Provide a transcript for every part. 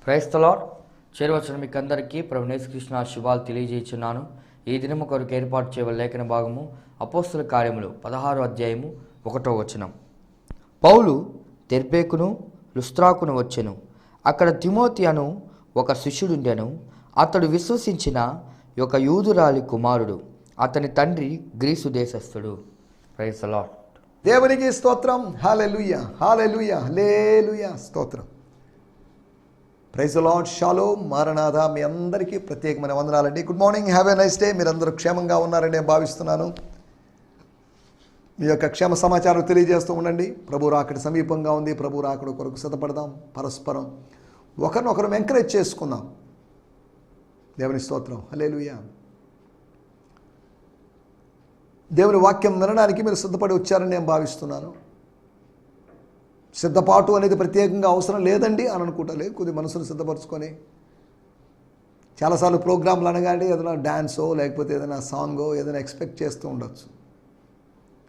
Praise the lord. చేరవచ్చిన మీకు అందరికీ ప్రభువైన యేసుక్రీస్తు శుభాలు తెలియజేస్తున్నాను. ఈ దినము కొరకు ఏర్పాటు చేయవలసిన లేఖన భాగము అపోస్తల కార్యములు 16వ అధ్యాయము 1వ వచనం. పౌలు దెర్బేకును లుస్త్రాకును వచ్చెను. అక్కడ తిమోతి అను ఒక శిష్యుడుండెను. అతడు విశ్వసించిన ఒక యూదురాలి కుమారుడు. అతని తండ్రి గ్రీసు దేశస్థుడు. Praise the lord. దేవునికి స్తోత్రం. హల్లెలూయా, హల్లెలూయా, హల్లెలూయా, స్తోత్రం. Praise the lord. Shalom, maranatha. మీ అందరికీ ప్రత్యేకమైన వందనాలండి. Good morning, have a nice day. మీరందరూ క్షేమంగా ఉన్నారని నేను భావిస్తున్నాను. మీ యొక్క క్షేమ సమాచారం తెలియజేస్తూ ఉండండి. ప్రభు రాకడ సమీపంగా ఉంది. ప్రభు రాకడ కొరకు సిద్ధపడదాం. పరస్పరం ఒకరినొకరు ఎంకరేజ్ చేసుకుందాం. దేవుని స్తోత్రం. హల్లెలూయా. దేవుని వాక్యం వినడానికి మీరు సిద్ధపడి వచ్చారని నేను భావిస్తున్నాను. సిద్ధపాటు అనేది ప్రత్యేకంగా అవసరం లేదండి అని అనుకుంటలే. కొద్ది మనసును సిద్ధపరచుకొని చాలాసార్లు ప్రోగ్రాంలు అనగానే ఏదైనా డ్యాన్సో లేకపోతే ఏదైనా సాంగో ఏదైనా ఎక్స్పెక్ట్ చేస్తూ ఉండొచ్చు.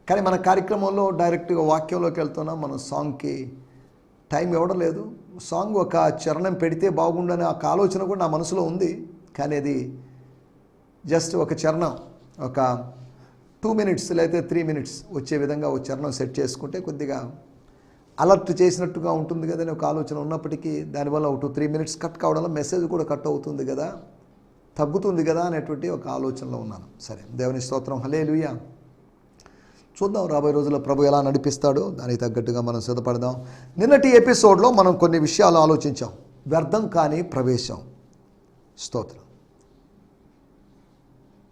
కానీ మన కార్యక్రమంలో డైరెక్ట్గా వాక్యంలోకి వెళ్తున్నాం. మనం సాంగ్కి టైం ఇవ్వడం లేదు. సాంగ్ ఒక చరణం పెడితే బాగుండని ఒక ఆలోచన కూడా నా మనసులో ఉంది. కానీ అది జస్ట్ ఒక చరణం, ఒక 2 minutes లేకపోతే 3 minutes వచ్చే విధంగా ఒక చరణం సెట్ చేసుకుంటే కొద్దిగా అలర్ట్ చేసినట్టుగా ఉంటుంది కదా అని ఒక ఆలోచన ఉన్నప్పటికీ దానివల్ల ఒక 2-3 minutes కట్ కావడంలో మెసేజ్ కూడా కట్ అవుతుంది కదా, తగ్గుతుంది కదా అనేటువంటి ఒక ఆలోచనలో ఉన్నాను. సరే, దేవుని స్తోత్రం. హల్లెలూయా. చూద్దాం రాబోయే రోజుల్లో ప్రభు ఎలా నడిపిస్తాడో దానికి తగ్గట్టుగా మనం సిద్ధపడదాం. నిన్నటి ఎపిసోడ్లో మనం కొన్ని విషయాలు ఆలోచించాం. వ్యర్థం కాని ప్రవేశం. స్తోత్రం.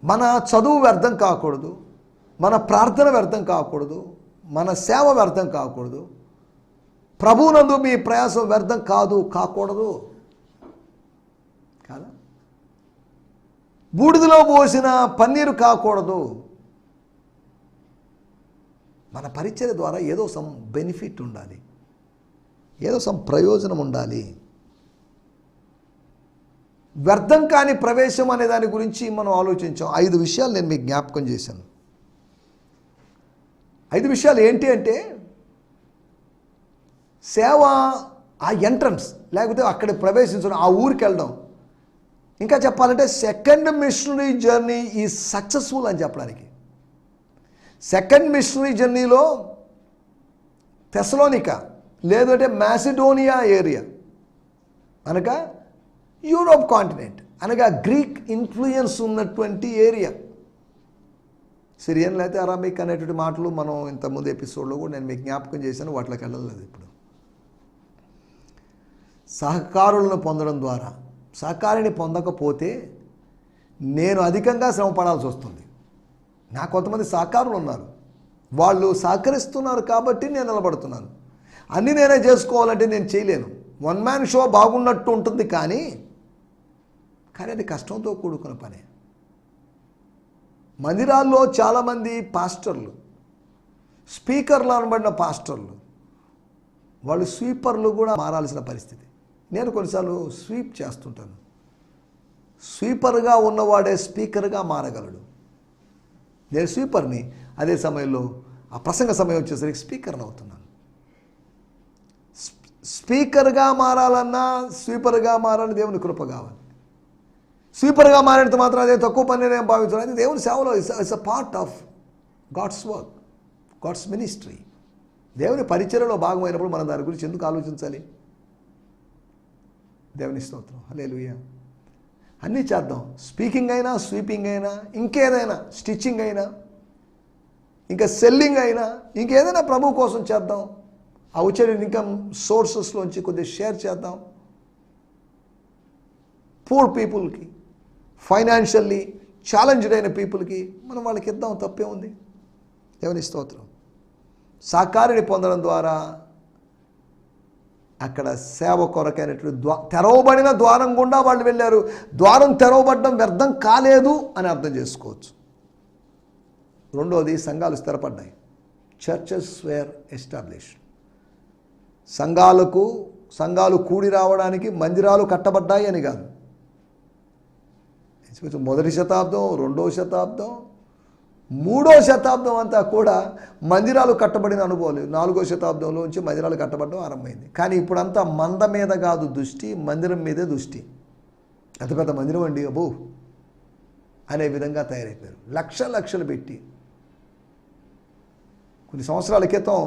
మన చదువు వ్యర్థం కాకూడదు, మన ప్రార్థన వ్యర్థం కాకూడదు, మన సేవ వ్యర్థం కాకూడదు, ప్రభువునందు మీ ప్రయాసం వ్యర్థం కాకూడదు కాదా? బూడిదలో పోసిన పన్నీరు కాకూడదు. మన పరిచర్య ద్వారా ఏదో సమ్ బెనిఫిట్ ఉండాలి, ఏదో సమ్ ప్రయోజనం ఉండాలి. వ్యర్థం కాని ప్రవేశం అనే దాని గురించి మనం ఆలోచించాం. 5 విషయాలు నేను మీకు జ్ఞాపకం చేశాను. 5 విషయాలు ఏంటి అంటే, సేవ, ఆ ఎంట్రన్స్, లేకపోతే అక్కడ ప్రవేశించడం, ఆ ఊరికి వెళ్ళడం. ఇంకా చెప్పాలంటే second machinery journey is successful అని చెప్పడానికి. సెకండ్ మిషనరీ జర్నీలో థెసలోనికా లేదంటే మాసిడోనియా ఏరియా అనగా యూరోప్ కాంటినెంట్ అనగా గ్రీక్ ఇన్ఫ్లుయెన్స్ ఉన్నటువంటి ఏరియా. సిరియన్ లేకపోతే అరామిక్ అనేటువంటి మాటలు మనం ఇంతకుముందు ఎపిసోడ్లో కూడా నేను మీకు జ్ఞాపకం చేశాను. వాటిలోకి వెళ్ళలేదు. ఇప్పుడు సహకారులను పొందడం ద్వారా, సహకారిని పొందకపోతే నేను అధికంగా శ్రమ పడాల్సి వస్తుంది. నాకు కొంతమంది సహకారులు ఉన్నారు, వాళ్ళు సహకరిస్తున్నారు కాబట్టి నేను నిలబడుతున్నాను. అన్నీ నేనే చేసుకోవాలంటే నేను చేయలేను. 1 man షో బాగున్నట్టు ఉంటుంది, కానీ అది కష్టంతో కూడుకున్న పనే. మందిరాల్లో చాలామంది పాస్టర్లు, స్పీకర్లు అనబడిన పాస్టర్లు, వాళ్ళు స్వీపర్లు కూడా మారాల్సిన పరిస్థితి. నేను కొన్నిసార్లు స్వీప్ చేస్తుంటాను. స్వీపర్గా ఉన్నవాడే స్పీకర్గా మారగలడు. నేను స్వీపర్ని, అదే సమయంలో ఆ ప్రసంగ సమయం వచ్చేసరికి స్పీకర్ని అవుతున్నాను. స్పీకర్గా మారాలన్నా స్వీపర్గా మారాలని దేవుని కృప కావాలి. స్వీపర్గా మారినంత మాత్రం అదే తక్కువ పని నేను భావించాను. అది దేవుని సేవలో it's a part of God's work, God's ministry. దేవుని పరిచర్యలో భాగమైనప్పుడు మనం దాని గురించి ఎందుకు ఆలోచించాలి? దేవుని స్తోత్రం. హల్లెలూయా. అన్నీ చేద్దాం. స్పీకింగ్ అయినా, స్వీపింగ్ అయినా, ఇంకేదైనా, స్టిచ్చింగ్ అయినా, ఇంకా సెల్లింగ్ అయినా, ఇంకేదైనా ప్రభు కోసం చేద్దాం. ఆ వచ్చే ఇన్కమ్ సోర్సెస్లోంచి కొద్దిగా షేర్ చేద్దాం. పూర్ పీపుల్కి, ఫైనాన్షియల్లీ ఛాలెంజ్డ్ అయిన పీపుల్కి మనం వాళ్ళకి ఇద్దాం. తప్పే ఉంది. దేవుని స్తోత్రం. సహకారిని పొందడం ద్వారా అక్కడ సేవ కొరకైనటువంటి తెరవబడిన ద్వారం గుండా వాళ్ళు వెళ్ళారు. ద్వారం తెరవబడడం వ్యర్థం కాలేదు అని అర్థం చేసుకోవచ్చు. రెండోది, సంఘాలు స్థిరపడ్డాయి. Churches wear established. సంఘాలు కూడి రావడానికి మందిరాలు కట్టబడ్డాయి అని కాదు. మొదటి శతాబ్దం, 2వ శతాబ్దం, 3వ శతాబ్దం అంతా కూడా మందిరాలు కట్టబడిన అనుభవాలు. 4వ శతాబ్దంలోంచి మందిరాలు కట్టబడడం ఆరంభమైంది. కానీ ఇప్పుడంతా మంద మీద కాదు దృష్టి, మందిరం మీదే దృష్టి. అంత పెద్ద మందిరం అండి అబ్బో అనే విధంగా తయారైపోయారు. లక్షలు పెట్టి. కొన్ని సంవత్సరాల క్రితం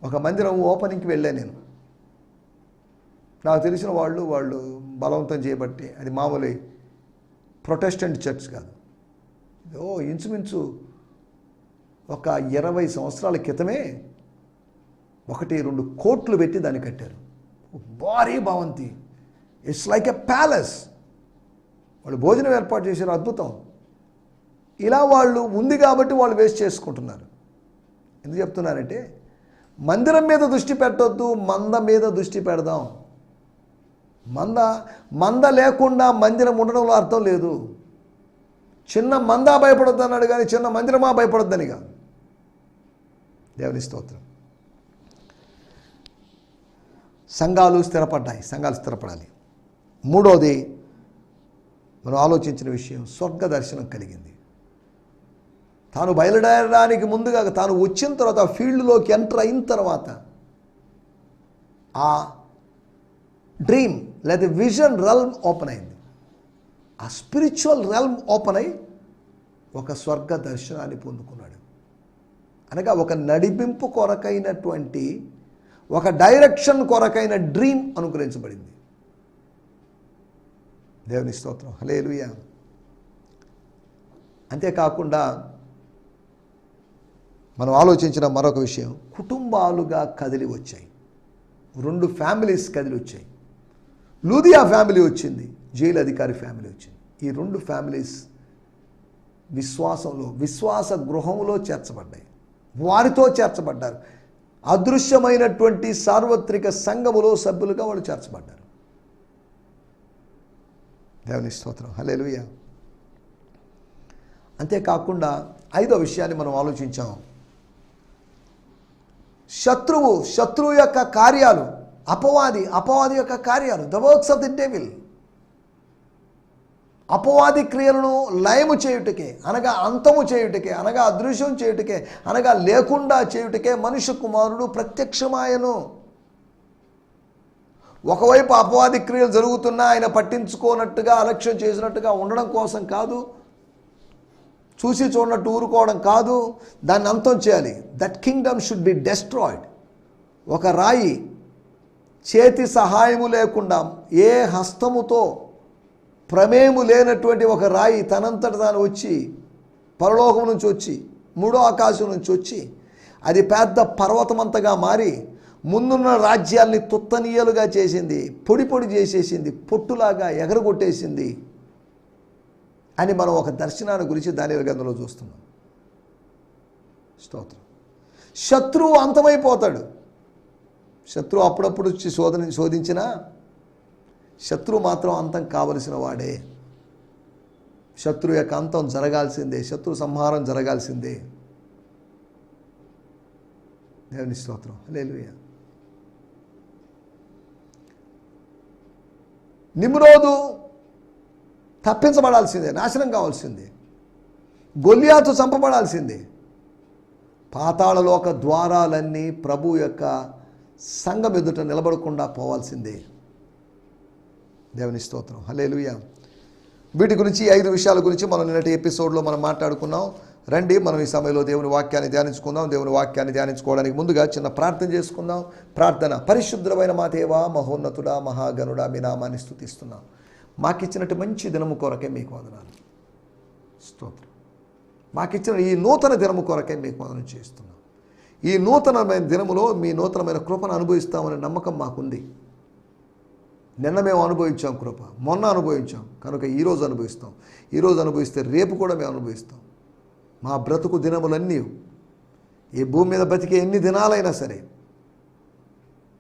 ఒక మందిరం ఓపెనింగ్కి వెళ్ళాను నేను. నాకు తెలిసిన వాళ్ళు బలవంతం చేయబట్టి, అది మామూలు ప్రొటెస్టెంట్ చర్చ్ కాదు, ఇంచుమించు ఒక 20 సంవత్సరాల క్రితమే 1-2 కోట్లు పెట్టి దాన్ని కట్టారు. భారీ భవంతి, ఇట్స్ లైక్ ఎ ప్యాలెస్. వాళ్ళు భోజనం ఏర్పాటు చేశారు, అద్భుతం. ఇలా వాళ్ళు ఉంది కాబట్టి వాళ్ళు వేస్ట్ చేసుకుంటున్నారు. ఎందుకు చెప్తున్నారంటే మందిరం మీద దృష్టి పెట్టొద్దు, మంద మీద దృష్టి పెడదాం. మంద లేకుండా మందిరం ఉండడంలో అర్థం లేదు. చిన్న మంద భయపడొద్దు అన్నాడు కానీ చిన్న మందిరమా భయపడొద్దనిగా. దేవుని స్తోత్రం. సంఘాలు స్థిరపడాలి. 3వది మనం ఆలోచించిన విషయం, స్వర్గ దర్శనం కలిగింది. తాను బయలుదేరడానికి ముందుగా, తాను వచ్చిన తర్వాత, ఫీల్డ్లోకి ఎంటర్ అయిన తర్వాత ఆ డ్రీమ్ లేదా విజన్ రెల్మ్ ఓపెన్ అయింది. ఆ స్పిరిచువల్ రెల్మ్ ఓపెన్ అయి ఒక స్వర్గ దర్శనాన్ని పొందుకున్నాడు. అనగా ఒక నడిపింపు కొరకైనటువంటి, ఒక డైరెక్షన్ కొరకైన డ్రీమ్ అనుగ్రహించబడింది. దేవుని స్తోత్రం, హల్లెలూయా. అంతేకాకుండా మనం ఆలోచించిన మరొక విషయం, కుటుంబాలుగా కదిలి వచ్చాయి. 2 ఫ్యామిలీస్ కదిలి వచ్చాయి. లూదియా ఫ్యామిలీ వచ్చింది, జైలు అధికారి ఫ్యామిలీ వచ్చింది. ఈ 2 ఫ్యామిలీస్ విశ్వాస గృహంలో చేర్చబడ్డాయి. వారితో చేర్చబడ్డారు. అదృశ్యమైనటువంటి సార్వత్రిక సంఘములో సభ్యులుగా వాళ్ళు చేర్చబడ్డారు. దేవుని స్తోత్రం, హల్లెలూయా. అంతేకాకుండా 5వ విషయాన్ని మనం ఆలోచించాం. శత్రువు యొక్క కార్యాలు, అపవాది యొక్క కార్యాలు, the works of the devil. అపవాది క్రియలను లయము చేయుటకే, అనగా అంతము చేయుటకే, అనగా అదృశ్యం చేయుటకే, అనగా లేకుండా చేయుటకే మనుష్య కుమారుడు ప్రత్యక్షమాయను. ఒకవైపు అపవాది క్రియలు జరుగుతున్నా ఆయన పట్టించుకోనట్టుగా, అలక్ష్యం చేసినట్టుగా ఉండడం కోసం కాదు, చూసి చూడనట్టు ఊరుకోవడం కాదు, దాన్ని అంతం చేయాలి. That Kingdom should be destroyed. ఒక రాయి చేతి సహాయము లేకుండా, ఏ హస్తముతో ప్రమేయము లేనటువంటి ఒక రాయి తనంతట తాను వచ్చి, పరలోకం నుంచి వచ్చి, 3వ ఆకాశం నుంచి వచ్చి, అది పెద్ద పర్వతమంతగా మారి ముందున్న రాజ్యాల్ని తుత్తనీయలుగా చేసింది, పొడి చేసేసింది, పొట్టులాగా ఎగరగొట్టేసింది అని మనం ఒక దర్శనాన్ని గురించి దానియేలు గ్రంథంలో చూస్తున్నాం. స్తోత్రం. శత్రువు అంతమైపోతాడు. శత్రువు అప్పుడప్పుడు వచ్చి శోధించినా శత్రువు మాత్రం అంతం కావలసిన వాడే. శత్రువు యొక్క అంతం జరగాల్సిందే, శత్రు సంహారం జరగాల్సిందే. దేవుని స్తోత్రం, హల్లెలూయా. నిమ్రోదు తప్పించబడాల్సిందే, నాశనం కావాల్సిందే. గొల్లియాతు చంపబడాల్సిందే. పాతాళలోక ద్వారాలన్నీ ప్రభు యొక్క సంఘం ఎదుట నిలబడకుండా పోవాల్సిందే. దేవుని స్తోత్రం, హల్లెలూయా. వీటి గురించి 5 విషయాల గురించి మనం నిన్నటి ఎపిసోడ్లో మనం మాట్లాడుకున్నాం. రండి మనం ఈ సమయంలో దేవుని వాక్యాన్ని ధ్యానించుకుందాం. దేవుని వాక్యాన్ని ధ్యానించుకోవడానికి ముందుగా చిన్న ప్రార్థన చేసుకుందాం. ప్రార్థన. పరిశుద్ధమైన మా దేవా, మహోన్నతుడా, మహాగణుడా, మీ నామాన్ని స్తుతిస్తున్నాం. మాకిచ్చినట్టు మంచి దినము కొరకే మీకు వందనాలు, స్తోత్రం. మాకిచ్చిన ఈ నూతన దినము కొరకే మీకు వందనం చేస్తున్నాం. ఈ నూతనమైన దినములో మీ నూతనమైన కృపను అనుభవిస్తామనే నమ్మకం మాకుంది. నిన్న మేము అనుభవించాం కృప, మొన్న అనుభవించాం కనుక ఈరోజు అనుభవిస్తాం. ఈరోజు అనుభవిస్తే రేపు కూడా మేము అనుభవిస్తాం. మా బ్రతుకు దినములన్నీ, ఈ భూమి మీద బతికే ఎన్ని దినాలైనా సరే,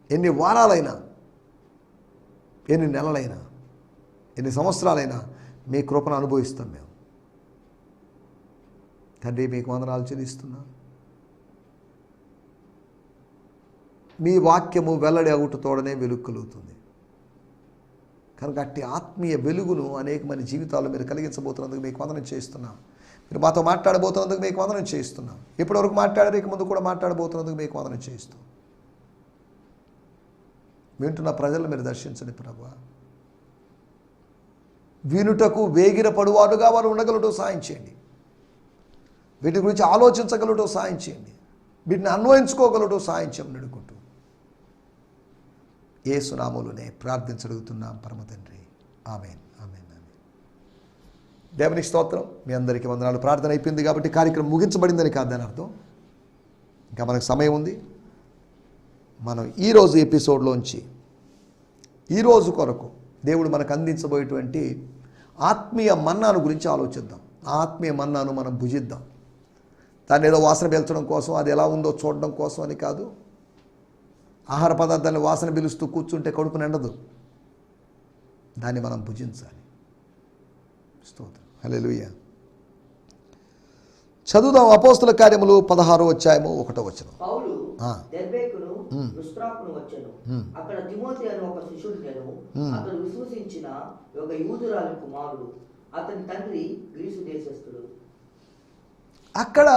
ఎన్ని వారాలైనా, ఎన్ని నెలలైనా, ఎన్ని సంవత్సరాలైనా మీ కృపను అనుభవిస్తాం మేము. తండ్రి, మీకు వందనాలు చెల్లిస్తున్నాం. మీ వాక్యము వెల్లడి అవుటతోడనే వెలుగు కలుగుతుంది కనుక అట్టి ఆత్మీయ వెలుగును అనేక మంది జీవితాల్లో మీరు కలిగించబోతున్నందుకు మీకు వందనం చేస్తున్నాం. మీరు మాతో మాట్లాడబోతున్నందుకు మీకు వందనం చేయిస్తున్నాం. ఇప్పటివరకు మాట్లాడారు, ఇక ముందు కూడా మాట్లాడబోతున్నందుకు మీకు వందనం చేయిస్తాం. వింటున్న ప్రజలను మీరు దర్శించండి ప్రభువా. వినుటకు వేగిర పడువాడుగా వారు ఉండగలటో సాయం చేయండి. వీటి గురించి ఆలోచించగలటో సాయం చేయండి. వీటిని అన్వయించుకోగలటో సాయం చేయమని అడుగుకుంటూ యేసు నామములోనే ప్రార్థించగలుగుతున్నాం పరమ తండ్రి. ఆమేన్, ఆమేన్, ఆమేన్. దేవునికి స్తోత్రం. మీ అందరికీ వందనాలు. ప్రార్థన అయిపోయింది కాబట్టి కార్యక్రమం ముగించబడిందని కాదని అర్థం. ఇంకా మనకు సమయం ఉంది. మనం ఈరోజు ఎపిసోడ్లోంచి ఈరోజు కొరకు దేవుడు మనకు అందించబోయేటువంటి ఆత్మీయ మన్నాను గురించి ఆలోచిద్దాం. ఆత్మీయ మన్నాను మనం భుజిద్దాం. దాన్ని ఏదో వాసన పీల్చడం కోసం, అది ఎలా ఉందో చూడడం కోసం అని కాదు. ఆహార పదార్థాన్ని వాసన పీలుస్తూ కూర్చుంటే కడుపు నిండదు. దాన్ని మనం భుజించాలి. స్తోత్రం. హల్లెలూయా. చదువుదాం. అపోస్తల కార్యములు 16వ అధ్యాయము 1వ వచనం. పౌలు దెర్బేకును లుస్త్రాకును వచ్చెను. అక్కడ తిమోతి అనే ఒక శిష్యుడు నేను. అతడు విశ్వసించిన ఒక యూదురాలి కుమారుడు. అతని తండ్రి గ్రీసు దేశస్థుడు. అక్కడ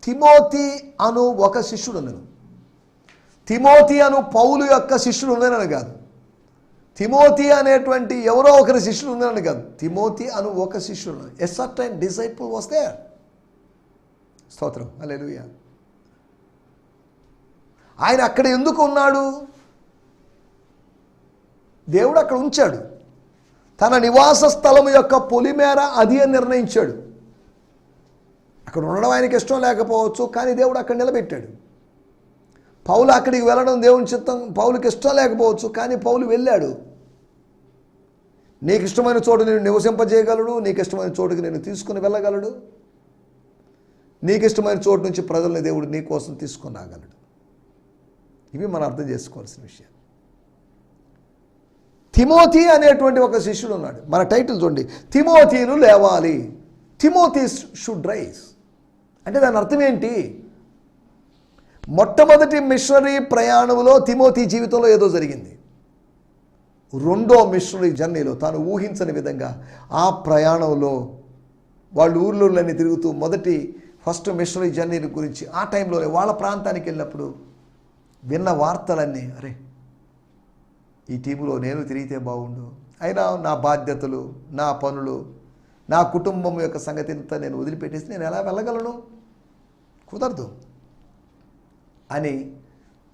తిమోతి అను ఒక శిష్యుడు ఉన్నాడు. తిమోతి అను పౌలు యొక్క శిష్యుడు ఉన్నానని కాదు. తిమోతి అనేటువంటి ఎవరో ఒకరి శిష్యుడు ఉన్నానని కాదు. తిమోతి అను ఒక శిష్యుడు. ఎ సర్టైన్ డిసైపుల్ వాస్ దేర్. స్తోత్రం. హల్లెలూయా. ఆయన అక్కడ ఎందుకు ఉన్నాడు? దేవుడు అక్కడ ఉంచాడు. తన నివాస స్థలం యొక్క పొలిమేర అది అని నిర్ణయించాడు. అక్కడ ఉండడం ఆయనకి ఇష్టం లేకపోవచ్చు, కానీ దేవుడు అక్కడ నిలబెట్టాడు. పౌలు అక్కడికి వెళ్ళడం దేవుని చిత్తం. పౌలుకి ఇష్టం లేకపోవచ్చు, కానీ పౌలు వెళ్ళాడు. నీకు ఇష్టమైన చోటు నేను నివసింపజేయగలడు. నీకు ఇష్టమైన చోటుకి నేను తీసుకుని వెళ్ళగలడు. నీకు ఇష్టమైన చోటు నుంచి ప్రజల్ని దేవుడు నీ కోసం తీసుకొని రాగలడు. ఇవి మనం అర్థం చేసుకోవాల్సిన విషయం. తిమోతి అనేటువంటి ఒక శిష్యుడు ఉన్నాడు. మన టైటిల్ చూడండి, తిమోతిను లేవాలి. Timothy should rise. అంటే దాని అర్థం ఏంటి? మొట్టమొదటి మిషనరీ ప్రయాణంలో తిమోతి జీవితంలో ఏదో జరిగింది. రెండో మిషనరీ జర్నీలో తాను ఊహించని విధంగా ఆ ప్రయాణంలో వాళ్ళు ఊర్లన్నీ తిరుగుతూ ఫస్ట్ మిషనరీ జర్నీ గురించి ఆ టైంలోనే వాళ్ళ ప్రాంతానికి వెళ్ళినప్పుడు విన్న వార్తలన్నీ, అరే ఈ టీములో నేను తిరిగితే బాగుండు, అయినా నా బాధ్యతలు, నా పనులు, నా కుటుంబం యొక్క సంగతింతా నేను వదిలిపెట్టేసి నేను ఎలా వెళ్ళగలను? కుదరదు అని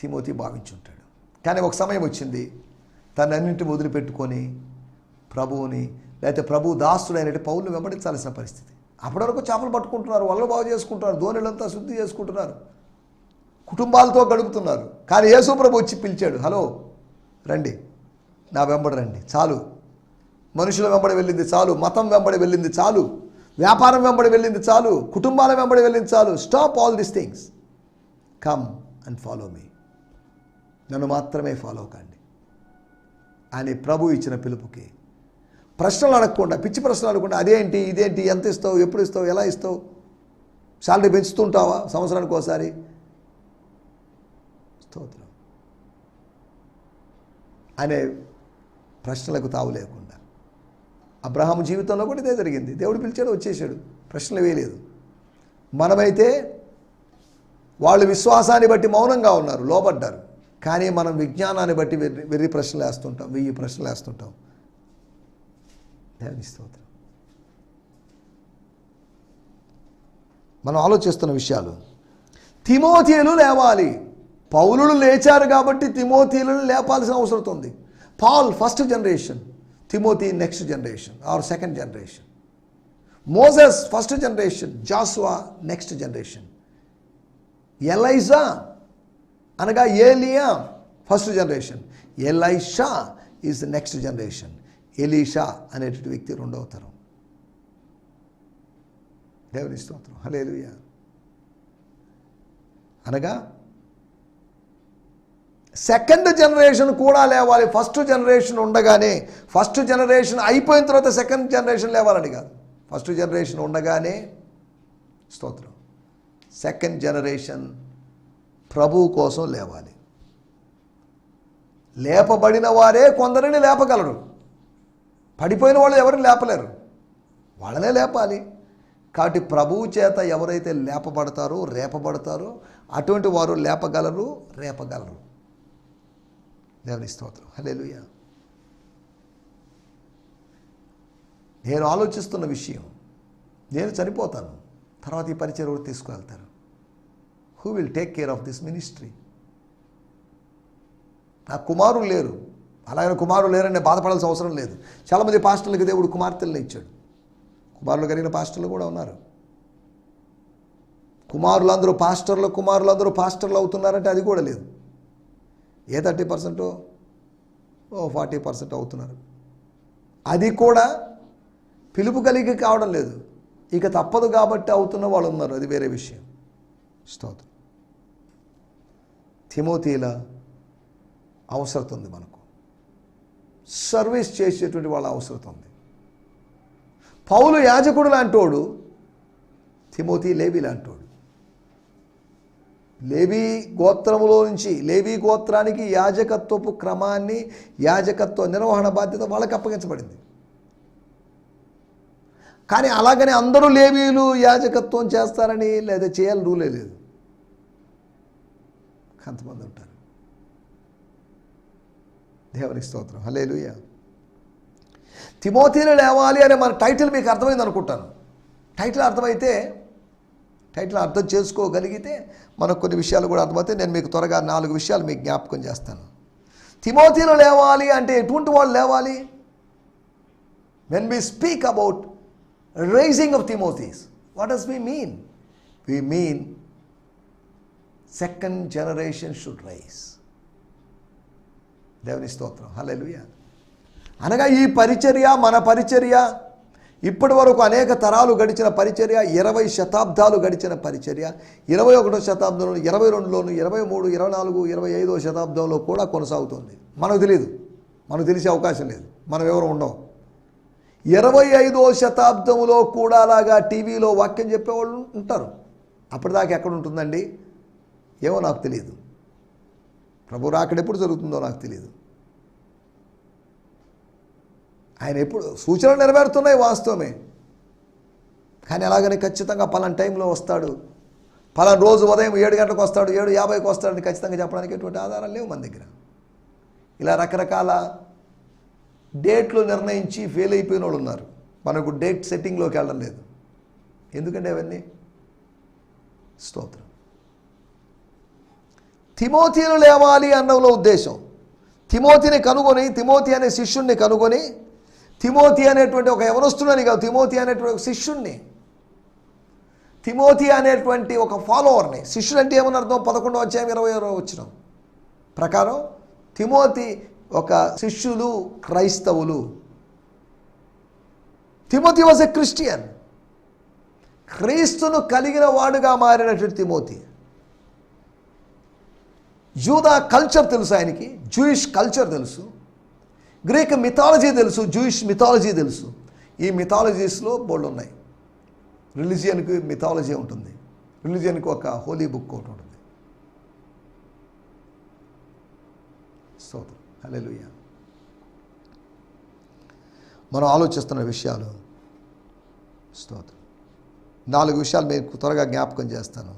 తిమోతి భావించుంటాడు. కానీ ఒక సమయం వచ్చింది, తనన్నింటిని వదిలిపెట్టుకొని ప్రభువుని, లేకపోతే ప్రభు దాసుడైనట్టు పౌలుని వెంబడించాల్సిన పరిస్థితి. అప్పటి వరకు చేపలు పట్టుకుంటున్నారు, వలలు బాగు చేసుకుంటున్నారు, ధోనిలంతా శుద్ధి చేసుకుంటున్నారు, కుటుంబాలతో గడుపుతున్నారు. కానీ యేసు ప్రభు వచ్చి పిలిచాడు, హలో రండి, నా వెంబడి రండి. చాలు, మనుషుల వెంబడి వెళ్ళింది చాలు, మతం వెంబడి వెళ్ళింది చాలు, వ్యాపారం వెంబడి వెళ్ళింది చాలు, కుటుంబాల వెంబడి వెళ్ళింది చాలు. Stop all these things, come and follow me. నన్ను మాత్రమే ఫాలో కండి అని ప్రభు ఇచ్చిన పిలుపుకి ప్రశ్నలు అడగకుండా, పిచ్చి ప్రశ్నలు అడగకుండా, అదేంటి ఇదేంటి, ఎంత ఇస్తావు, ఎప్పుడు ఇస్తావు, ఎలా ఇస్తావు, శాలరీ పెంచుతుంటావా సంవత్సరానికి ఒకసారి, స్తోత్రం అనే ప్రశ్నలకు తావు లేకుండా. అబ్రహాము జీవితంలో కూడా ఇదే జరిగింది. దేవుడు పిలిచాడు, వచ్చేసాడు, ప్రశ్నలు వేయలేదు. మనమైతే వాళ్ళు విశ్వాసాన్ని బట్టి మౌనంగా ఉన్నారు, లోబడ్డారు. కానీ మనం విజ్ఞానాన్ని బట్టి వెర్రి ప్రశ్నలు వేస్తుంటాం, 1000 ప్రశ్నలు వేస్తుంటాం. దేవుని స్తోత్రం. మనం ఆలోచిస్తున్న విషయాలు. తిమోతిలు లేవాలి. పౌలులు లేచారు కాబట్టి తిమోతిలను లేపాల్సిన అవసరం ఉంది. Paul first generation, Timothy next generation or second generation. Moses first generation, Joshua next generation. Elijah అనగా ఏలియా first generation, Elisha is the next generation. Elisha అనేటువంటి వ్యక్తి రెండవ తరం. దేవుని స్తోత్రం. హల్లెలూయా. అనగా సెకండ్ జనరేషన్ కూడా లేవాలి. ఫస్ట్ జనరేషన్ ఉండగానే, ఫస్ట్ జనరేషన్ అయిపోయిన తర్వాత సెకండ్ జనరేషన్ లేవాలని కాదు. ఫస్ట్ జనరేషన్ ఉండగానే, స్తోత్రం, సెకండ్ జనరేషన్ ప్రభువు కోసం లేవాలి. లేపబడిన వారే కొందరిని లేపగలరు. పడిపోయిన వాళ్ళు ఎవరిని లేపలేరు, వాళ్ళనే లేపాలి. కాబట్టి ప్రభువు చేత ఎవరైతే లేపబడతారో రేపబడతారో అటువంటి వారు లేపగలరు, రేపగలరు. దేవుని స్తోత్రం. హల్లెలూయా. నేను ఆలోచిస్తున్న విషయం, నేను చనిపోతాను, తర్వాత ఈ పరిచయం ఎవరు తీసుకువెళ్తారు? Who will take care of this ministry? నాకు కుమారులు లేరు, అలాగే కుమారులు లేరని బాధపడాల్సిన అవసరం లేదు. చాలామంది పాస్టర్లకు దేవుడు కుమార్తెలను ఇచ్చాడు, కుమారులు కలిగిన పాస్టర్లు కూడా ఉన్నారు. కుమారులందరూ పాస్టర్లు అవుతున్నారంటే అది కూడా లేదు. ఏ 30% 40% అవుతున్నారు. అది కూడా పిలుపు కలిగి కావడం లేదు, ఇక తప్పదు కాబట్టి అవుతున్న వాళ్ళు ఉన్నారు, అది వేరే విషయం. స్తోత్రం. తిమోతిల అవసరం ఉంది, మనకు సర్వీస్ చేసేటువంటి వాళ్ళ అవసరం ఉంది. పౌలు యాజకుడు లాంటోడు, తిమోతి లేవి లాంటోడు. లేవి గోత్రములో నుంచి, లేవి గోత్రానికి యాజకత్వపు క్రమాన్ని, యాజకత్వ నిర్వహణ బాధ్యత వాళ్ళకి అప్పగించబడింది. కానీ అలాగనే అందరూ లేవీలు యాజకత్వం చేస్తారని లేదా చేయాలని రూలే లేదు. కొంతమంది ఉంటారు. దేవునికి స్తోత్రం. హల్లెలూయా. తిమోతిని లేవాలి అనే మన టైటిల్ మీకు అర్థమైంది అనుకుంటాను. టైటిల్ అర్థమైతే, టైటిల్ అర్థం చేసుకోగలిగితే మనకు కొన్ని విషయాలు కూడా అర్థమైతే నేను మీకు త్వరగా 4 విషయాలు మీకు జ్ఞాపకం చేస్తాను. తిమోతిని లేవాలి అంటే ఎటువంటి వాళ్ళు లేవాలి? when we speak about raising of Timothys, what does we mean? We mean second generation should rise. దేవుని స్తోత్రం. హల్లెలూయా. అనగా ఈ పరిచర్య, మన పరిచర్య, ఇప్పటి వరకు అనేక తరాలు గడిచిన పరిచర్య, 20 శతాబ్దాలు గడిచిన పరిచర్య, 21వ శతాబ్దంలో, 22లోను, 23, 24, 25వ శతాబ్దంలో కూడా కొనసాగుతుంది. మనకు తెలియదు, మనకు తెలిసే అవకాశం లేదు, మనం ఎవరు ఉండవు. 25వ శతాబ్దంలో కూడా అలాగా టీవీలో వాక్యం చెప్పేవాళ్ళు ఉంటారు. అప్పటిదాకా ఎక్కడ ఉంటుందండి? ఏమో నాకు తెలియదు. ప్రభు రాకడ ఎప్పుడు జరుగుతుందో నాకు తెలియదు. ఆయన ఎప్పుడు సూచనలు నెరవేరుతున్నాయి, వాస్తవమే. కానీ అలాగని ఖచ్చితంగా పలానా టైంలో వస్తాడు, పలానా రోజు ఉదయం 7 గంటలకు వస్తాడు, 7:50కి వస్తాడని ఖచ్చితంగా చెప్పడానికి ఎటువంటి ఆధారాలు లేవు మన దగ్గర. ఇలా రకరకాల డేట్లు నిర్ణయించి ఫెయిల్ అయిపోయిన వాళ్ళు ఉన్నారు. మనకు డేట్ సెట్టింగ్లోకి వెళ్ళడం లేదు. ఎందుకంటే అవన్నీ స్తోత్రం. తిమోతిని లేవాలి అన్నలో ఉద్దేశం, తిమోతిని కనుగొని, తిమోతి అనే శిష్యుణ్ణి కనుగొని, తిమోతి అనేటువంటి ఒక యవనస్తుడని కాదు, తిమోతి అనేటువంటి ఒక శిష్యుణ్ణి, తిమోతి అనేటువంటి ఒక ఫాలోవర్ని. శిష్యుడు అంటే ఏమని అర్థం? 11వ అధ్యాయం 26వ వచనం ప్రకారం తిమోతి ఒక శిష్యులు, క్రైస్తవులు. Timothy was a Christian. క్రీస్తును కలిగిన వాడుగా మారినటువంటి తిమోతి. యూదా కల్చర్ తెలుసు ఆయనకి, జూయిష్ కల్చర్ తెలుసు, గ్రీక్ మిథాలజీ తెలుసు, జూయిష్ మిథాలజీ తెలుసు. ఈ మిథాలజీస్లో బోల్డ్ ఉన్నాయి. రిలీజియన్కి మిథాలజీ ఉంటుంది, రిలీజియన్కి ఒక హోలీ బుక్ ఒకటి ఉంటుంది. స్తోత్రం. హల్లెలూయా. మనం ఆలోచిస్తున్న విషయాలు, స్తోత్రం. 4 విషయాలు మీకు త్వరగా జ్ఞాపకం చేస్తాను.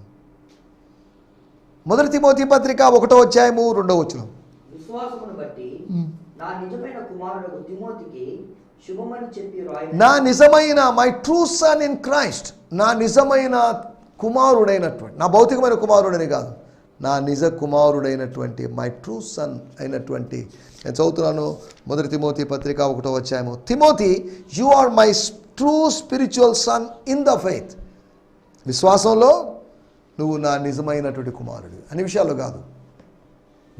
1 తిమోతి పత్రిక 1వ అధ్యాయము 2వ వచనం. విశ్వాసమును బట్టి నా నిజమైన కుమారుడు తిమోతికి శుభమని చెప్పి రాయి. నా నిజమైన, my true son in Christ, నా నిజమైన కుమారుడైనటువంటి, నా భౌతికమైన కుమారుడని కాదు, నా నిజ కుమారుడైనటువంటి, మై ట్రూ సన్ అయినటువంటి, నేను చదువుతున్నాను 1 తిమోతి పత్రిక 1వ అధ్యాయము. Timothy, you are my true spiritual son in the faith. విశ్వాసంలో నువ్వు నా నిజమైనటువంటి కుమారుడు అనే విషయాలు కాదు,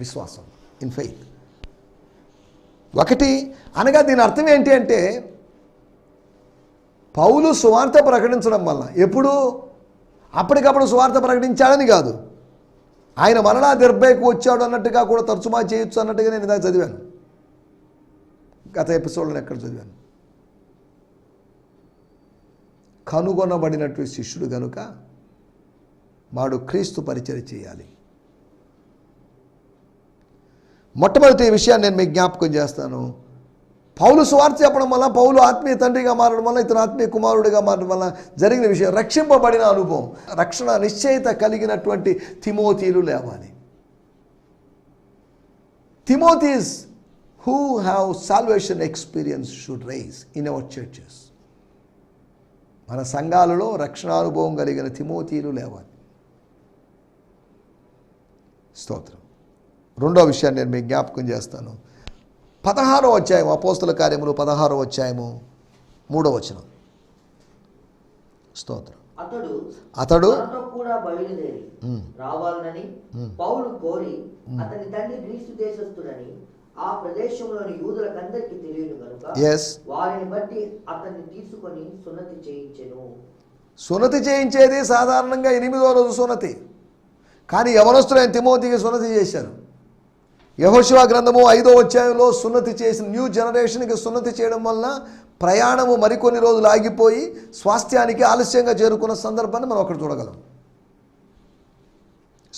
విశ్వాసం, ఇన్ ఫెయిత్. ఒకటి అనగా దీని అర్థం ఏంటి అంటే, పౌలు సువార్త ప్రకటించడం వల్ల, ఎప్పుడు అప్పటికప్పుడు సువార్త ప్రకటించాడని కాదు, ఆయన మరలా దెర్బేకు వచ్చాడు అన్నట్టుగా కూడా తర్జుమా చేయొచ్చు అన్నట్టుగా నేను ఇందాక చదివాను. గత ఎపిసోడ్లో ఎక్కడ చదివాను. కనుగొనబడినటువంటి శిష్యుడు గనుక వాడు క్రీస్తు పరిచర్య చేయాలి. మొట్టమొదటి విషయాన్ని నేను మీకు జ్ఞాపకం చేస్తాను. పౌలు సువార్త చెప్పడం వల్ల, పౌలు ఆత్మీయ తండ్రిగా మారడం వల్ల, ఇతను ఆత్మీయ కుమారుడిగా మారడం వల్ల జరిగిన విషయం రక్షింపబడిన అనుభవం, రక్షణ నిశ్చయిత కలిగినటువంటి తిమోతీలు లేవాలి. తిమోతీస్ who have salvation experience should rise in our churches. మన సంఘాలలో రక్షణానుభవం కలిగిన తిమోతీలు లేవాలి. స్తోత్రం. రెండో విషయాన్ని నేను మీకు జ్ఞాపకం చేస్తాను. 16వ అధ్యాయం, అపోస్తల కార్యములు 16వ అధ్యాయము 3వ వచనం. స్తోత్రం. అతడు తనతో కూడా బయలుదేరి రావాలని పౌలు కోరి అతని తండ్రి గ్రీసు దేశస్థుడని ఆ ప్రదేశంలోని యూదులకందరికీ తెలియను కనుక వారిని బట్టి అతన్ని తీసుకొని సున్నతి చేయించెను. సున్నతి చేయించేది సాధారణంగా 8వ రోజు సున్నతి, కానీ యవనస్తులైన తిమోతికి సున్నతి చేశారు. యెహోషువ గ్రంథము 5వ అధ్యాయంలో సున్నతి చేసిన న్యూ జనరేషన్కి సున్నతి చేయడం వలన ప్రయాణము మరికొన్ని రోజులు ఆగిపోయి స్వాస్థ్యానికి ఆలస్యంగా చేరుకున్న సందర్భాన్ని మనం అక్కడ చూడగలం.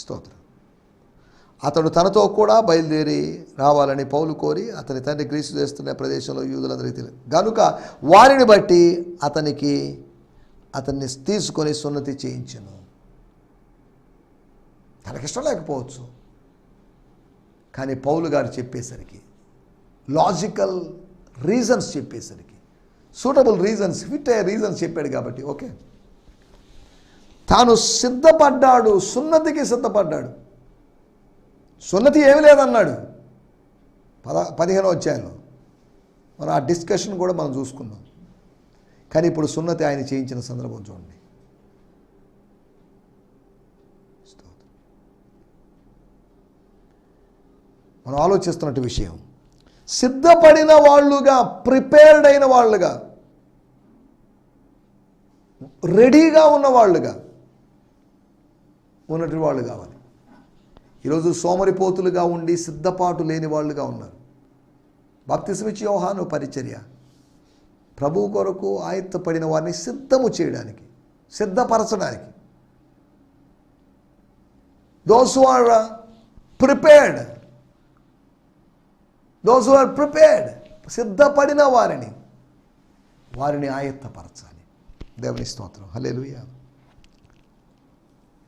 స్తోత్రం. అతడు తనతో కూడా బయలుదేరి రావాలని పౌలు కోరి అతని తండ్రి గ్రీసు చేస్తున్న ప్రదేశంలో యూదులందరికీ తెలియదు గనుక వారిని బట్టి అతన్ని తీసుకొని సున్నతి చేయించెను. తనకిష్టం లేకపోవచ్చు, కానీ పౌలు గారు చెప్పేసరికి, లాజికల్ రీజన్స్ చెప్పేసరికి, సూటబుల్ రీజన్స్, ఫిట్ అయ్యే రీజన్స్ చెప్పాడు కాబట్టి ఓకే. తాను సిద్ధపడ్డాడు, సున్నతికి సిద్ధపడ్డాడు. సున్నతి ఏమి లేదన్నాడు 15వ అధ్యాయంలో. మనం ఆ డిస్కషన్ కూడా మనం చూసుకున్నాం. కానీ ఇప్పుడు సున్నతి ఆయన చేయించిన సందర్భం చూడండి. మనం ఆలోచిస్తున్నట్టు విషయం, సిద్ధపడిన వాళ్ళుగా, ప్రిపేర్డ్ అయిన వాళ్ళుగా, రెడీగా ఉన్న వాళ్ళుగా ఉన్నట్టు వాళ్ళు కావాలి. ఈరోజు సోమరిపోతులుగా ఉండి సిద్ధపాటు లేని వాళ్ళుగా ఉన్నారు. బాప్తిస్మిచ్చి యోహాను పరిచర్య ప్రభువు కొరకు ఆయత్తపడిన వారిని సిద్ధము చేయడానికి, సిద్ధపరచడానికి. Those who are prepared, those who are prepared, సిద్ధపడిన వారిని ఆయత్తపరచాలి. దేవుని స్తోత్రం. హల్లెలూయా.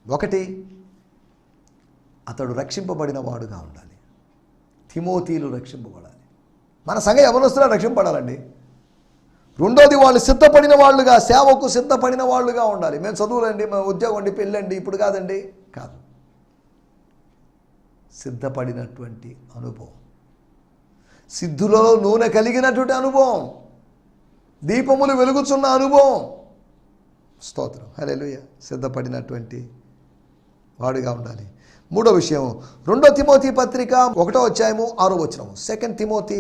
ఒకటి, అతడు రక్షింపబడిన వాడుగా ఉండాలి. తిమోతీలు రక్షింపబడాలి. మన సంఘ యవనస్తులు రక్షింపబడాలండి. రెండోది, వాళ్ళు సిద్ధపడిన వాళ్ళుగా, సేవకు సిద్ధపడిన వాళ్ళుగా ఉండాలి. మేము చదువులండి, మేము ఉద్యోగం అండి, పెళ్ళండి, ఇప్పుడు కాదండి, కాదు. సిద్ధపడినటువంటి అనుభవం, సిద్ధులో నూనె కలిగినటువంటి అనుభవం, దీపములు వెలుగుచున్న అనుభవం. స్తోత్రం. హల్లెలూయా. సిద్ధపడినటువంటి వాడుగా ఉండాలి. మూడో విషయం, 2 తిమోతి పత్రిక 1వ అధ్యాయము 6వ వచనం. 2 తిమోతి,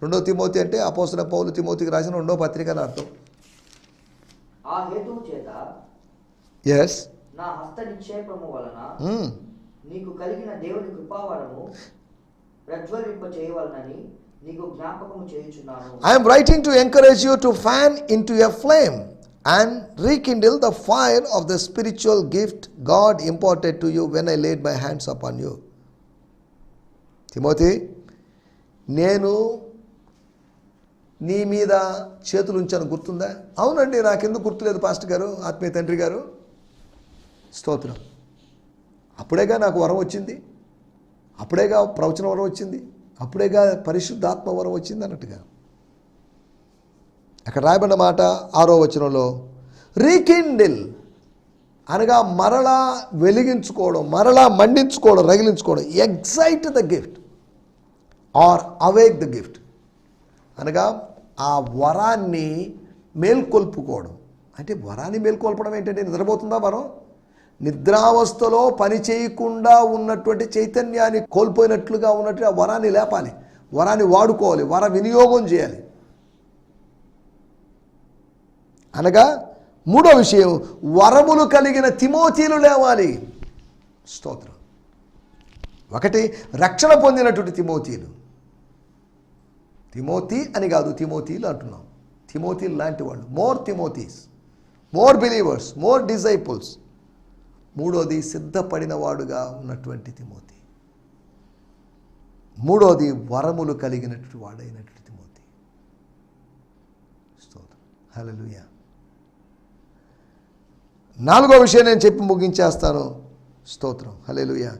2 తిమోతి అంటే అపోస్తలుడైన పౌలు తిమోతికి రాసిన 2వ పత్రిక అని అర్థం. ఆ హేతువు చేత నా హస్త నిక్షేపము వలన నీకు కలిగిన దేవుని కృపావరము ప్రజ్వలింప చేయవలనని నీకు జ్ఞాపకము చేయుచున్నాను. I am writing to encourage you to fan into a flame and rekindle the fire of the spiritual gift God imparted to you when I laid my hands upon you. Timothy, నేను నీ మీద చేతులు ఉంచాను, గుర్తుందా? అవునండి, నాకెందుకు గుర్తులేదు pastor గారు, ఆత్మీయ తండ్రి గారు. స్తోత్రం. అప్పుడేగా నాకు వరం వచ్చింది, అప్పుడేగా ప్రవచన వరం వచ్చింది, అప్పుడేగా పరిశుద్ధాత్మ వరం వచ్చింది అన్నట్టుగా. అక్కడ రాయబడిన మాట 6వ వచనంలో, రీకిండిల్ అనగా మరలా వెలిగించుకోవడం, మరలా మండించుకోవడం, రగిలించుకోవడం. Excite the gift or awake the gift అనగా ఆ వరాన్ని మేల్కొల్పుకోవడం. అంటే వరాన్ని మేల్కొల్పడం ఏంటంటే, నిద్రపోతుందా వరం? నిద్రావస్థలో పని చేయకుండా ఉన్నటువంటి చైతన్యాన్ని కోల్పోయినట్లుగా ఉన్నట్టు ఆ వరాన్ని లేపాలి, వరాన్ని వాడుకోవాలి, వర వినియోగం చేయాలి. అనగా మూడో విషయం, వరములు కలిగిన తిమోతీలు లేవాలి. స్తోత్రం. ఒకటి, రక్షణ పొందినటువంటి తిమోతీలు. తిమోతి అని కాదు, తిమోతీలు అంటున్నాం. తిమోతీలు లాంటి వాళ్ళు, more Timothys, more believers, more disciples. మూడోది, సిద్ధపడిన వాడుగా ఉన్నటువంటి తిమోతి. మూడోది వరములు కలిగినటువంటి వాడైనటువంటి తిమోతి. స్తోత్రం, హల్లెలూయా. నాలుగో విషయం నేను చెప్పి ముగించేస్తాను. స్తోత్రం, హల్లెలూయా.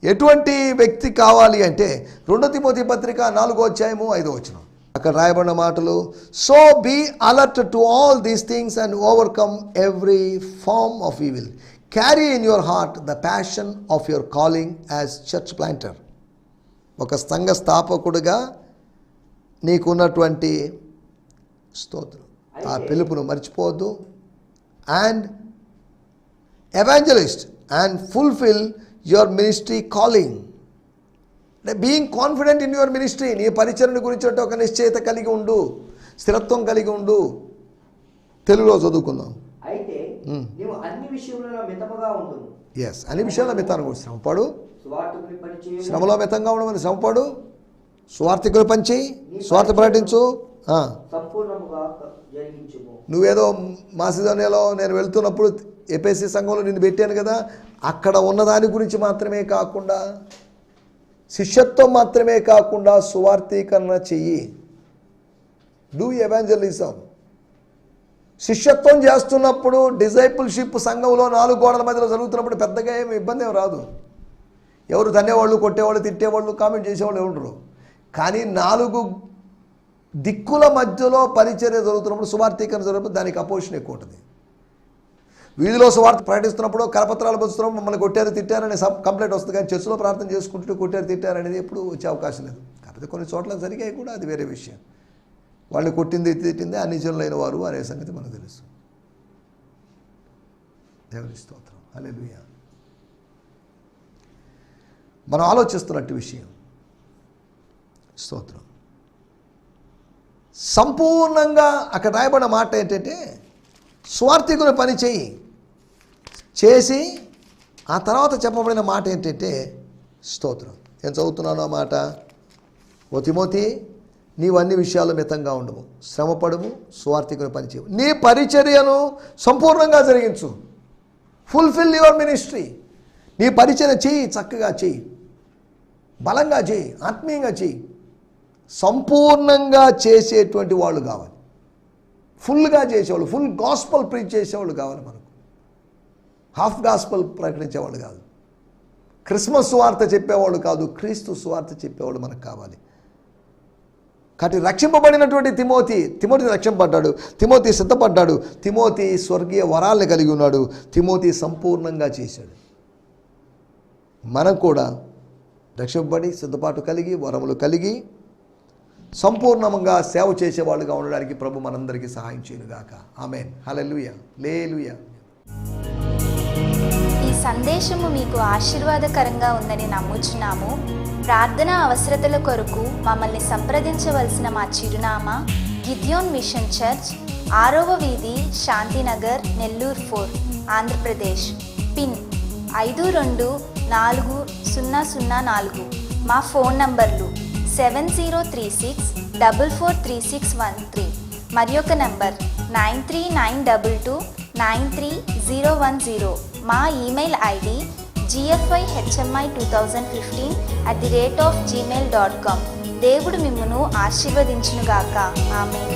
ఎటువంటి వ్యక్తి కావాలి అంటే 2 తిమోతి పత్రిక 4వ అధ్యాయము 5వ వచనం. అక్కడ రాయబడిన మాటలు, so be alert to all these things and overcome every form of evil. Carry in your heart the passion of your calling as church planter. ఒక సంఘ స్థాపకుడిగా నీకున్నటువంటి స్తోత్రం ఆ పిలుపును మర్చిపోవద్దు. And evangelist and fulfil your ministry calling. అంటే being confident in your ministry. నీ పరిచరణ గురించి ఒక నిశ్చయత కలిగి ఉండు, స్థిరత్వం కలిగి ఉండు. తెలుగులో చదువుకుందాం. అయితే నీవు అన్ని విషయములలో మితముగా ఉండుము. ఎస్, అన్ని విషయాల్లో మితాను కూడా శ్రమపడు. సువార్తకుని పరిచయం శ్రమలో మితంగా ఉండమని శ్రమపడు. సువార్తికులు పంచి సువార్త ప్రకటించు. సంపూర్ణముగా జరిగించుము. నువ్వేదో మాసిదోనియాలో నేను వెళ్తున్నప్పుడు ఎపిఎస్సి సంఘంలో నిన్ను పెట్టాను కదా, అక్కడ ఉన్నదాని గురించి మాత్రమే కాకుండా, శిష్యత్వం మాత్రమే కాకుండా సువార్తీకరణ చెయ్యి. Do evangelism. శిష్యత్వం చేస్తున్నప్పుడు డిజైపుల్షిప్ సంఘంలో 4 గోడల మధ్యలో జరుగుతున్నప్పుడు పెద్దగా ఏమి ఇబ్బంది ఏమి రాదు. ఎవరు తన్నేవాళ్ళు, కొట్టేవాళ్ళు, తిట్టేవాళ్ళు, కామెంట్ చేసేవాళ్ళు ఎవరు. కానీ 4 దిక్కుల మధ్యలో పరిచర్య జరుగుతున్నప్పుడు, సువార్తీకరణ జరుగుతున్నప్పుడు దానికి అపోజిషన్ ఎక్కువ ఉంటుంది. వీధిలో సువార్త ప్రకటిస్తున్నప్పుడు, కరపత్రాలు పంచుతున్నప్పుడు మమ్మల్ని కొట్టారు తిట్టారనే కంప్లైంట్ వస్తుంది. కానీ చర్చిలో ప్రార్థన చేసుకుంటూ కొట్టారు తిట్టారనేది ఎప్పుడు వచ్చే అవకాశం లేదు. కాకపోతే కొన్ని చోట్ల జరిగాయి కూడా, అది వేరే విషయం. వాళ్ళని కొట్టింది తిట్టింది అన్యజనులైన వారు అనే సంగతి మనకు తెలుసు. దేవుని స్తోత్రం, హల్లెలూయా. మనం ఆలోచిస్తున్నట్టు విషయం. స్తోత్రం. సంపూర్ణంగా అక్కడ రాయబడిన మాట ఏంటంటే, స్వార్థికుని పని చేసి ఆ తర్వాత చెప్పబడిన మాట ఏంటంటే, స్తోత్రం. నేను చదువుతున్నాను ఆ మాట. ఓ తిమోతి, నీవు అన్ని విషయాలు మితంగా ఉండము, శ్రమపడము, స్వార్థికుని పని చేయవు, నీ పరిచర్యను సంపూర్ణంగా జరిగించు. Fulfil your ministry. నీ పరిచర్య చెయ్యి, చక్కగా చెయ్యి, బలంగా చెయ్యి, ఆత్మీయంగా చెయ్యి. సంపూర్ణంగా చేసేటువంటి వాళ్ళు కావాలి. ఫుల్గా చేసేవాళ్ళు, ఫుల్ గాస్పల్ ప్రీచ్ చేసేవాళ్ళు కావాలి మనకు. హాఫ్ గాస్పల్ ప్రకటించేవాళ్ళు కాదు. క్రిస్మస్ సువార్త చెప్పేవాళ్ళు కాదు, క్రీస్తు సువార్త చెప్పేవాళ్ళు మనకు కావాలి. కాబట్టి రక్షింపబడినటువంటి తిమోతి రక్షింపబడ్డాడు, తిమోతి సిద్ధపడ్డాడు, తిమోతి స్వర్గీయ వరాల్ని కలిగి ఉన్నాడు, తిమోతి సంపూర్ణంగా చేశాడు. మనం కూడా రక్షింపబడి సిద్ధపాటు కలిగి వరములు కలిగి సంపూర్ణంగా సేవ చేసేవాళ్ళుగా ఉండడానికి ప్రభు మనందరికీ సహాయం చేయనుగాక. ఆమేన్, హల్లెలూయా, హల్లెలూయా. ఈ సందేశము మీకు ఆశీర్వాదకరంగా ఉందని నమ్ముచున్నాము. ప్రార్థన అవసరతల కొరకు మమ్మల్ని సంప్రదించవలసిన మా చిరునామా గిద్యోన్ మిషన్ చర్చ్, 6వ వీధి, శాంతినగర్, నెల్లూరు 4, ఆంధ్రప్రదేశ్. పిన్ 524004. మా ఫోన్ నంబర్లు 7036443613 మరి ఒక నంబర్ 9392293010. మా ఈమెయిల్ ఐడి gfihmi2015@gmail.com. దేవుడు మిమ్మును ఆశీర్వదించునుగాక. ఆమేన్.